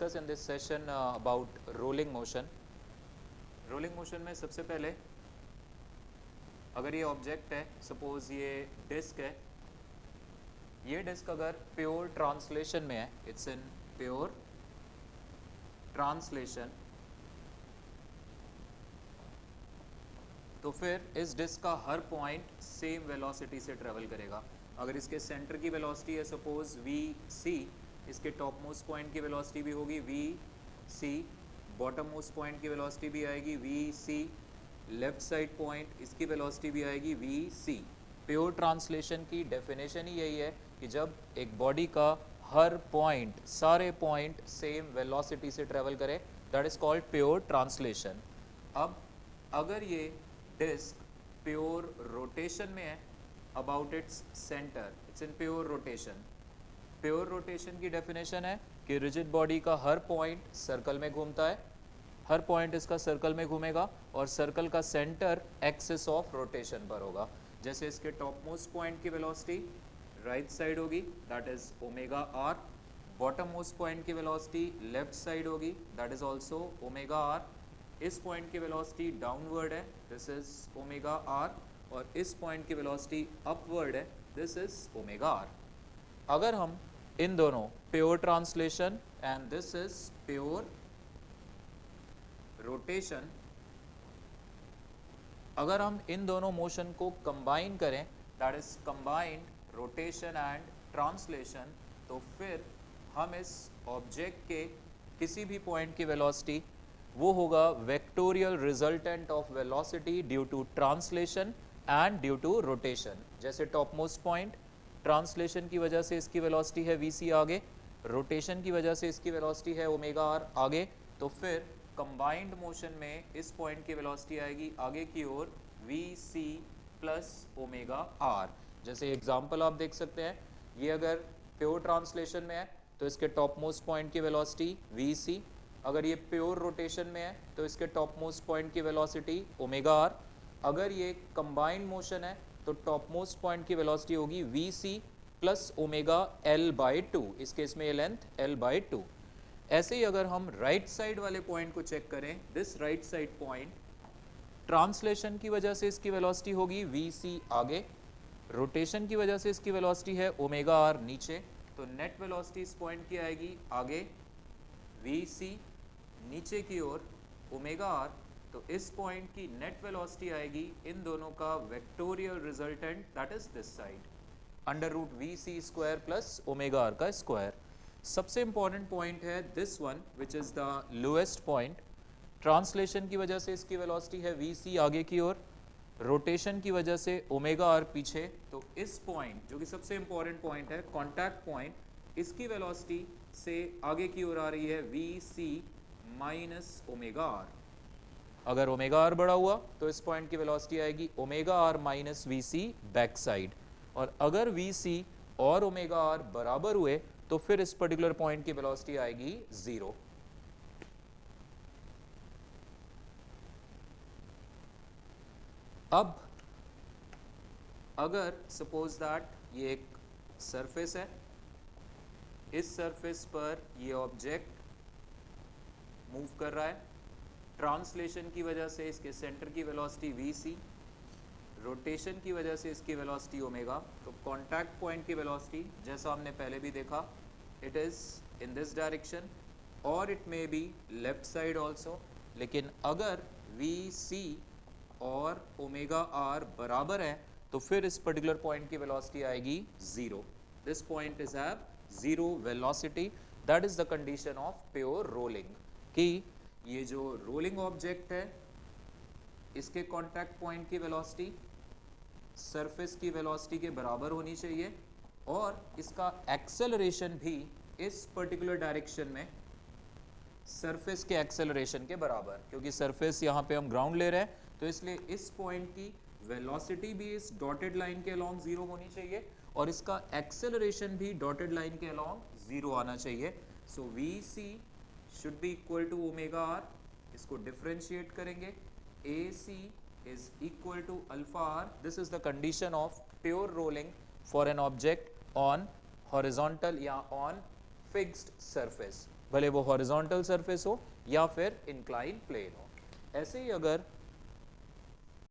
discuss in this session about rolling motion. Rolling motion में सबसे पहले अगर ये ऑब्जेक्ट है, सपोज ये डिस्क है, ये डिस्क अगर प्योर ट्रांसलेशन में है, इट्स इन प्योर ट्रांसलेशन, तो फिर इस डिस्क का हर पॉइंट सेम वेलोसिटी से ट्रेवल करेगा. अगर इसके सेंटर की वेलोसिटी है सपोज vc, इसके टॉप मोस्ट पॉइंट की वेलोसिटी भी होगी vc, बॉटम मोस्ट पॉइंट की वेलोसिटी भी आएगी vc, लेफ्ट साइड पॉइंट इसकी वेलोसिटी भी आएगी vc. प्योर ट्रांसलेशन की डेफिनेशन ही यही है कि जब एक बॉडी का हर पॉइंट, सारे पॉइंट सेम वेलोसिटी से ट्रेवल करे, that is called pure translation. अब अगर ये डिस्क प्योर रोटेशन में है about its centre, it's in pure rotation. Pure rotation की डेफिनेशन है कि रिजिड बॉडी का हर पॉइंट सर्कल में घूमता है, हर पॉइंट इसका सर्कल में घूमेगा और सर्कल का सेंटर एक्सिस ऑफ रोटेशन पर होगा. जैसे इसके टॉप मोस्ट पॉइंट की वेलोसिटी राइट साइड होगी, that is omega r. Bottom most point की वेलोसिटी लेफ्ट साइड होगी, that is also omega r. इस पॉइंट की वेलोसिटी डाउनवर्ड है, दिस इज ओमेगा आर, और इस पॉइंट की वेलोसिटी अपवर्ड है, दिस इज ओमेगा आर. अगर हम इन दोनों pure translation and this is pure rotation, अगर हम इन दोनों मोशन को कंबाइन करें, that is combined rotation and translation, तो फिर हम इस ऑब्जेक्ट के किसी भी पॉइंट की वेलोसिटी वो होगा vectorial resultant of velocity due to translation and due to rotation. जैसे टॉप मोस्ट पॉइंट ट्रांसलेशन की वजह से इसकी वेलोसिटी है vc आगे, रोटेशन की वजह से इसकी वेलोसिटी है ओमेगा आर आगे, तो फिर कंबाइंड मोशन में इस पॉइंट की वेलोसिटी आएगी आगे की ओर vc प्लस ओमेगा आर. जैसे एग्जांपल आप देख सकते हैं, ये अगर प्योर ट्रांसलेशन में है तो इसके टॉप मोस्ट पॉइंट की वेलोसिटी vc, अगर ये प्योर रोटेशन में है तो इसके टॉप मोस्ट पॉइंट की वेलोसिटी ओमेगा आर. अगर ये कंबाइंड मोशन है तो टॉप मोस्ट पॉइंट की वेलोसिटी होगी vc plus omega l by 2, इस केस में ये लेंथ l बाई 2. ऐसे ही अगर हम राइट साइड वाले पॉइंट को चेक करें, this right side point, translation की वजह से इसकी वेलोसिटी होगी vc आगे, रोटेशन की वजह से इसकी वेलोसिटी है ओमेगा आर नीचे, तो नेट वेलोसिटी इस पॉइंट की आएगी आगे vc, नीचे की ओर ओमेगा आर. तो इस पॉइंट की नेट वेलोसिटी आएगी इन दोनों का vectorial resultant, that is this side, under root vc square plus omega r का स्क्वायर. सबसे इंपॉर्टेंट पॉइंट है this one which is the lowest point. Translation की वजह से इसकी वेलोसिटी है vc आगे की ओर, रोटेशन की वजह से ओमेगा आर पीछे, तो इस पॉइंट जो कि सबसे इंपॉर्टेंट पॉइंट है, कॉन्टैक्ट पॉइंट, इसकी वेलोसिटी से आगे की ओर आ रही है vc माइनस ओमेगा आर. अगर ओमेगा आर बड़ा हुआ तो इस पॉइंट की वेलोसिटी आएगी omega r minus vc back side, और अगर vc और ओमेगा आर बराबर हुए तो फिर इस पर्टिकुलर पॉइंट की वेलोसिटी आएगी 0. अब अगर सपोज दैट ये एक सरफेस है, इस सरफेस पर ये ऑब्जेक्ट मूव कर रहा है, ट्रांसलेशन की वजह से इसके सेंटर की वेलोसिटी vc, रोटेशन की वजह से इसकी वेलोसिटी ओमेगा, तो कांटेक्ट पॉइंट की वेलोसिटी जैसा हमने पहले भी देखा, it is in this direction और it may be left side also. लेकिन अगर vc और ओमेगा आर बराबर है तो फिर इस पर्टिकुलर पॉइंट की वेलोसिटी आएगी 0. This point is have 0 velocity. That is the condition of pure rolling, कि ये जो रोलिंग ऑब्जेक्ट है इसके कांटेक्ट पॉइंट की वेलोसिटी सरफेस की वेलोसिटी के बराबर होनी चाहिए और इसका एक्सेलरेशन भी इस पर्टिकुलर डायरेक्शन में सरफेस के एक्सेलरेशन के बराबर, क्योंकि सरफेस यहाँ पे हम ग्राउंड ले रहे हैं तो इसलिए इस पॉइंट की वेलोसिटी भी इस डॉटेड लाइन के अलोंग 0 होनी चाहिए और इसका एक्सेलरेशन भी डॉटेड लाइन के अलोंग 0 आना चाहिए. सो vc should be equal to omega r. इसको डिफरेंशिएट करेंगे, ac is equal to alpha r. This is the condition of pure rolling for an object on horizontal या on fixed surface. भले वो horizontal surface हो या फिर incline plane हो। ऐसे ही अगर